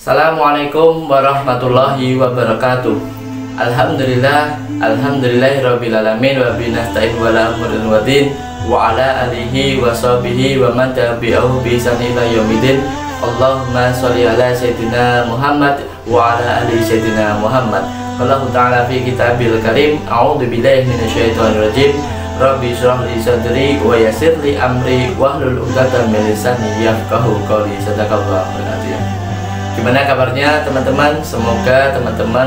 Assalamualaikum warahmatullahi wabarakatuh. Alhamdulillahirrabbilalamin wa binasta'in wala umuril wadin wa ala alihi wa sahbihi wa man tabi'ahu bi ihsan ila yaumidin. Allahumma sholli ala sayyidina Muhammad wa ala ali sayyidina Muhammad. Allahu ta'ala fi kitabil karim. A'udzu billahi minasyaitonir rajim. Rabbi shrah li sadri wa yassir li amri wahlul 'uqdatam min lisani yafqahu qawli. Sadaqallahul azim. Gimana kabarnya teman-teman? Semoga teman-teman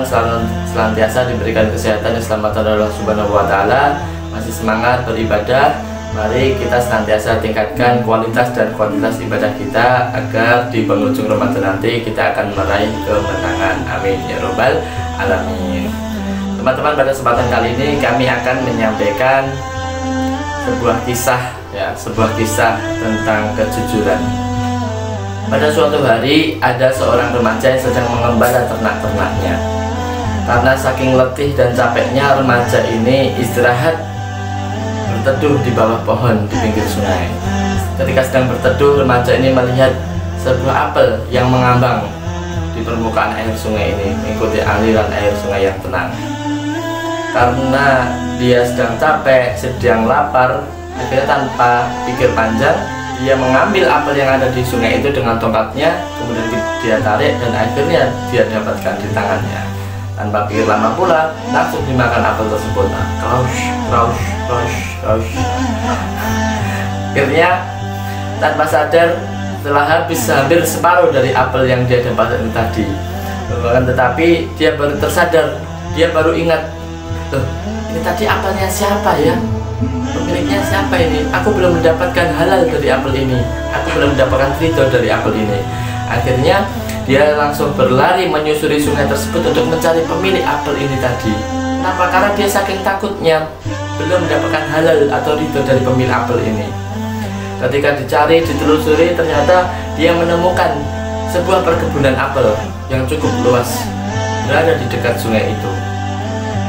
senantiasa diberikan kesehatan dan keselamatan Allah Subhanahu wa taala, masih semangat beribadah. Mari kita senantiasa tingkatkan kualitas dan kuantitas ibadah kita agar di penghujung Ramadan nanti kita akan meraih kemenangan. Amin ya robbal alamin. Teman-teman, pada kesempatan kali ini kami akan menyampaikan sebuah kisah tentang kejujuran. Pada suatu hari ada seorang remaja yang sedang mengembala ternak-ternaknya. Karena saking letih dan capeknya, remaja ini istirahat berteduh di bawah pohon di pinggir sungai. Ketika sedang berteduh, remaja ini melihat sebuah apel yang mengambang di permukaan air sungai ini, mengikuti aliran air sungai yang tenang. Karena dia sedang capek, sedang lapar, akhirnya tanpa pikir panjang dia mengambil apel yang ada di sungai itu dengan tongkatnya, kemudian dia tarik dan akhirnya dia dapatkan di tangannya. Tanpa pikir lama pula, langsung dimakan apel tersebut. Kraush. Akhirnya tanpa sadar telah habis hampir separuh dari apel yang dia dapatkan tadi. Tetapi dia baru tersadar, dia baru ingat, loh, ini tadi apelnya siapa ya? Pemiliknya siapa ini? Aku belum mendapatkan halal dari apel ini. Aku belum mendapatkan ridho dari apel ini. Akhirnya dia langsung berlari menyusuri sungai tersebut untuk mencari pemilik apel ini tadi. Kenapa? Karena dia saking takutnya belum mendapatkan halal atau ridho dari pemilik apel ini. Ketika dicari, ditelusuri, ternyata dia menemukan sebuah perkebunan apel yang cukup luas berada di dekat sungai itu.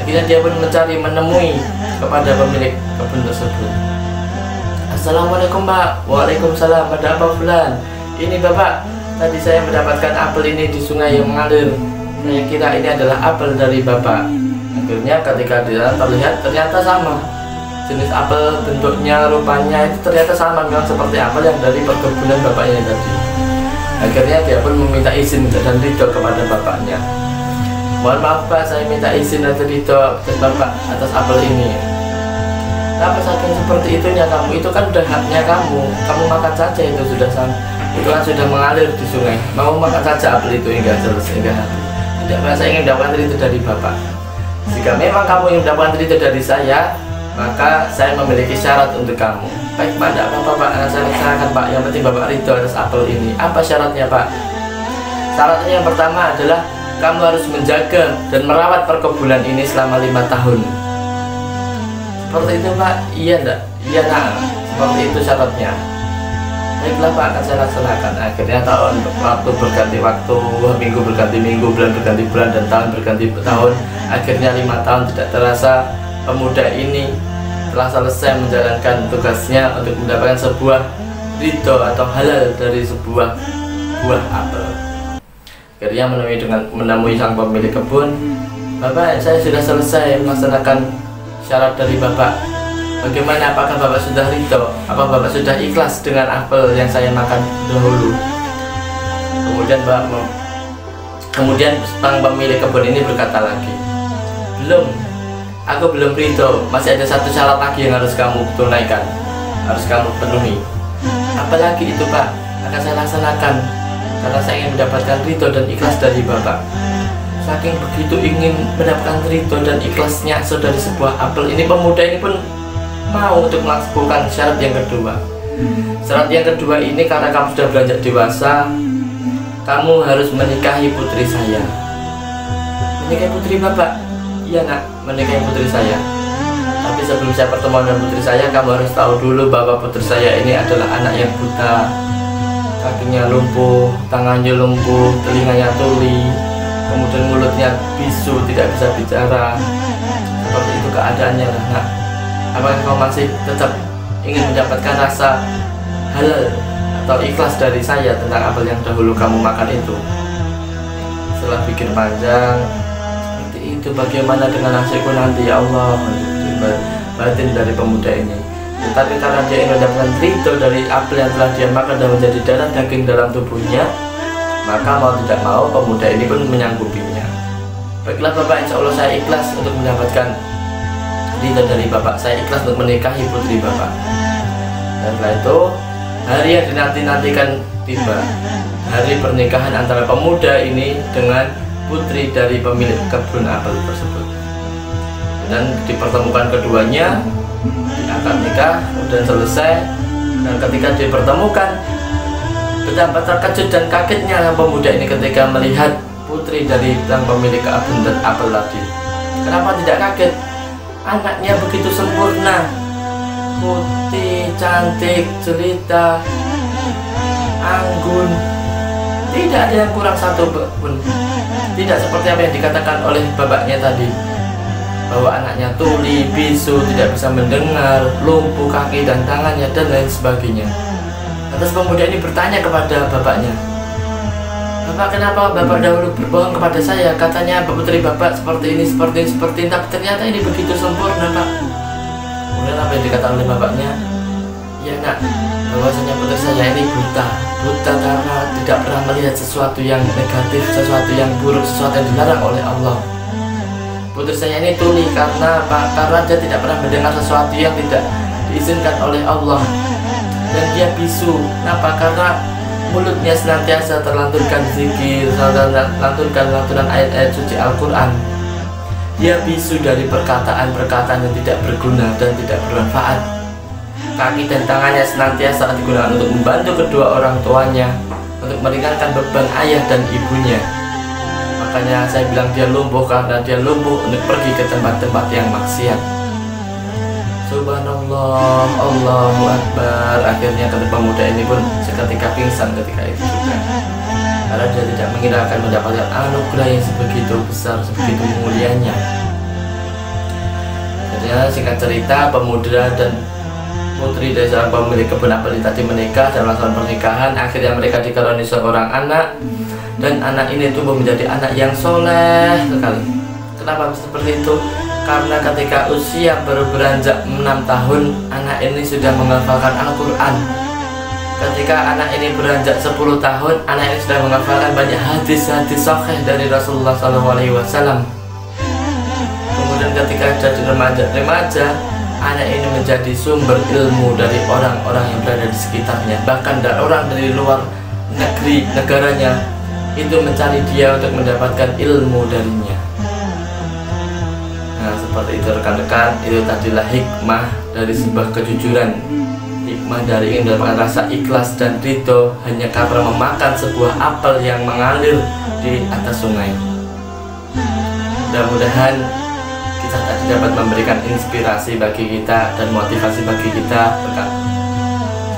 Akhirnya dia pun menemui kepada pemilik kebun tersebut. Assalamualaikum Pak. Waalaikumsalam. Ada apa fulan? Ini Bapak, tadi saya mendapatkan apel ini di sungai yang mengalir. Saya kira ini adalah apel dari Bapak. Akhirnya ketika dia terlihat, ternyata sama. Jenis apel, bentuknya, rupanya itu ternyata sama, memang seperti apel yang dari perkebunan bapaknya tadi. Akhirnya dia pun meminta izin dan ridho kepada bapaknya. Mohon maaf Pak, saya minta izin dan ridho Bapak atas apel ini. Kenapa saking seperti itunya kamu? Itu kan udah haknya kamu. Kamu makan saja, itu sudah itu kan sudah mengalir di sungai. Mau makan saja apel itu hingga selesai, hingga habis. Tidak, saya ingin mendapatkan ridho dari Bapak. Jika memang kamu ingin mendapatkan ridho dari saya, maka saya memiliki syarat untuk kamu. Baik Pak, tidak apa-apa Pak, saya laksanakan Pak. Yang penting Bapak ridho atas apel ini. Apa syaratnya Pak? Syaratnya yang pertama adalah kamu harus menjaga dan merawat perkebunan ini selama 5 tahun. Seperti itu Pak? Iya enggak? Iya nak, seperti itu syaratnya. Baiklah Pak, akan saya laksanakan. Akhirnya waktu berganti waktu, minggu berganti minggu, bulan berganti bulan, dan tahun berganti tahun. Akhirnya 5 tahun tidak terasa, pemuda ini telah selesai menjalankan tugasnya untuk mendapatkan sebuah ridho atau halal dari sebuah buah apel. Akhirnya menemui sang pemilik kebun. Bapak, saya sudah selesai melaksanakan syarat dari Bapak. Bagaimana, apakah Bapak sudah ridho? Apa Bapak sudah ikhlas dengan apel yang saya makan dahulu? Kemudian sang pemilik kebun ini berkata lagi, belum, aku belum ridho. Masih ada satu syarat lagi yang harus kamu tunaikan, harus kamu penuhi. Apalagi itu Pak? Akan saya laksanakan, karena saya ingin mendapatkan ridho dan ikhlas dari Bapak. Saking begitu ingin mendapatkan ridho dan ikhlasnya dari sebuah apel ini, pemuda ini pun mau untuk melakukan syarat yang kedua. Syarat yang kedua ini, karena kamu sudah beranjak dewasa, kamu harus menikahi putri saya. Menikahi putri Bapak? Iya nak, menikahi putri saya. Tapi sebelum saya pertemuan dengan putri saya, kamu harus tahu dulu bahwa putri saya ini adalah anak yang buta. Kakinya lumpuh, tangannya lumpuh, telinganya tuli, kemudian mulutnya bisu, tidak bisa bicara. Seperti itu keadaannya nak. Apakah kamu masih tetap ingin mendapatkan rasa halal atau ikhlas dari saya tentang apel yang dahulu kamu makan itu? Setelah pikir panjang, seperti itu bagaimana dengan nasibku nanti ya Allah, batin dari pemuda ini. Tetapi karena dia ingin mendapatkan ridho dari apel yang telah dia makan dan menjadi darah daging dalam tubuhnya, maka mau tidak mau pemuda ini pun menyanggupinya. Baiklah Bapak, insya Allah saya ikhlas untuk mendapatkan ridho dari Bapak. Saya ikhlas untuk menikahi putri Bapak. Dan setelah itu hari yang dinanti-nantikan tiba, hari pernikahan antara pemuda ini dengan putri dari pemilik kebun apel tersebut. Dan dipertemukan keduanya, diangkat nikah dan selesai. Dan ketika dipertemukan, betapa terkejut dan kagetnya pemuda ini ketika melihat putri dari sang pemilik kebun apel tadi. Kenapa tidak kaget? Anaknya begitu sempurna, putih, cantik, jelita, anggun, tidak ada yang kurang satu pun. Tidak seperti apa yang dikatakan oleh bapaknya tadi, bahwa anaknya tuli, bisu, tidak bisa mendengar, lumpuh kaki dan tangannya dan lain sebagainya. Lantas pemuda ini bertanya kepada bapaknya, "Bapak, kenapa Bapak dahulu berbohong kepada saya? Katanya putri Bapak seperti ini, seperti ini, seperti ini, tapi ternyata ini begitu sempurna, Pak." Kemudian apa yang dikatakan oleh bapaknya? "Ya nak, bahwasanya putri saya ini buta karena tidak pernah melihat sesuatu yang negatif, sesuatu yang buruk, sesuatu yang dilarang oleh Allah. Putri saya ini tuli karena apa? Karena dia tidak pernah mendengar sesuatu yang tidak diizinkan oleh Allah. Dan dia bisu, kenapa? Karena mulutnya senantiasa terlanturkan zikir, lanturkan ayat-ayat suci Al-Quran. Dia bisu dari perkataan-perkataan yang tidak berguna dan tidak bermanfaat. Kaki dan tangannya senantiasa digunakan untuk membantu kedua orang tuanya, untuk meringankan beban ayah dan ibunya. Makanya saya bilang dia lumpuh karena dia lumpuh untuk pergi ke tempat-tempat yang maksiat." Subhanallah, Allahu Akbar. Akhirnya pemuda ini pun seketika pingsan ketika itu juga, karena dia tidak mengira akan mendapatkan anugerah yang sebegitu besar, sebegitu mulianya. Jadi singkat cerita, pemuda dan putri dari seorang pemilik kebun apel tadi menikah dan melakukan pernikahan. Akhirnya mereka dikaruniai seorang anak, dan anak ini tumbuh menjadi anak yang soleh sekali. Kenapa seperti itu? Karena ketika usia baru beranjak 6 tahun, anak ini sudah menghafalkan Al-Quran. Ketika anak ini beranjak 10 tahun, anak ini sudah menghafalkan banyak hadis-hadis sahih dari Rasulullah SAW. Kemudian ketika jadi remaja, anak ini menjadi sumber ilmu dari orang-orang yang berada di sekitarnya. Bahkan dari orang dari luar negeri, negaranya, itu mencari dia untuk mendapatkan ilmu darinya. Nah, seperti itu rekan-rekan, itu tadilah hikmah dari sebuah kejujuran, hikmah dari ingin mendapatkan rasa ikhlas dan ridho hanya karena memakan sebuah apel yang mengalir di atas sungai. Mudah-mudahan kita tadi dapat memberikan inspirasi bagi kita dan motivasi bagi kita.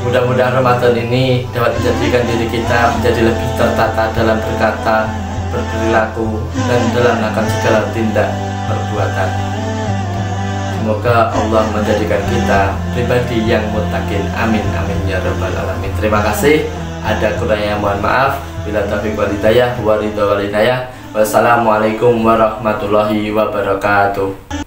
Mudah-mudahan Ramadan ini dapat menjadikan diri kita menjadi lebih tertata dalam berkata, berperilaku, dan dalam melakukan segala tindak perbuatan. Semoga Allah menjadikan kita pribadi yang muttaqin. Amin amin ya rabbal alamin. Terima kasih. Ada kurangnya mohon maaf. Bila taufiq wal hidayah wa ridha wal hidayah. Wassalamualaikum warahmatullahi wabarakatuh.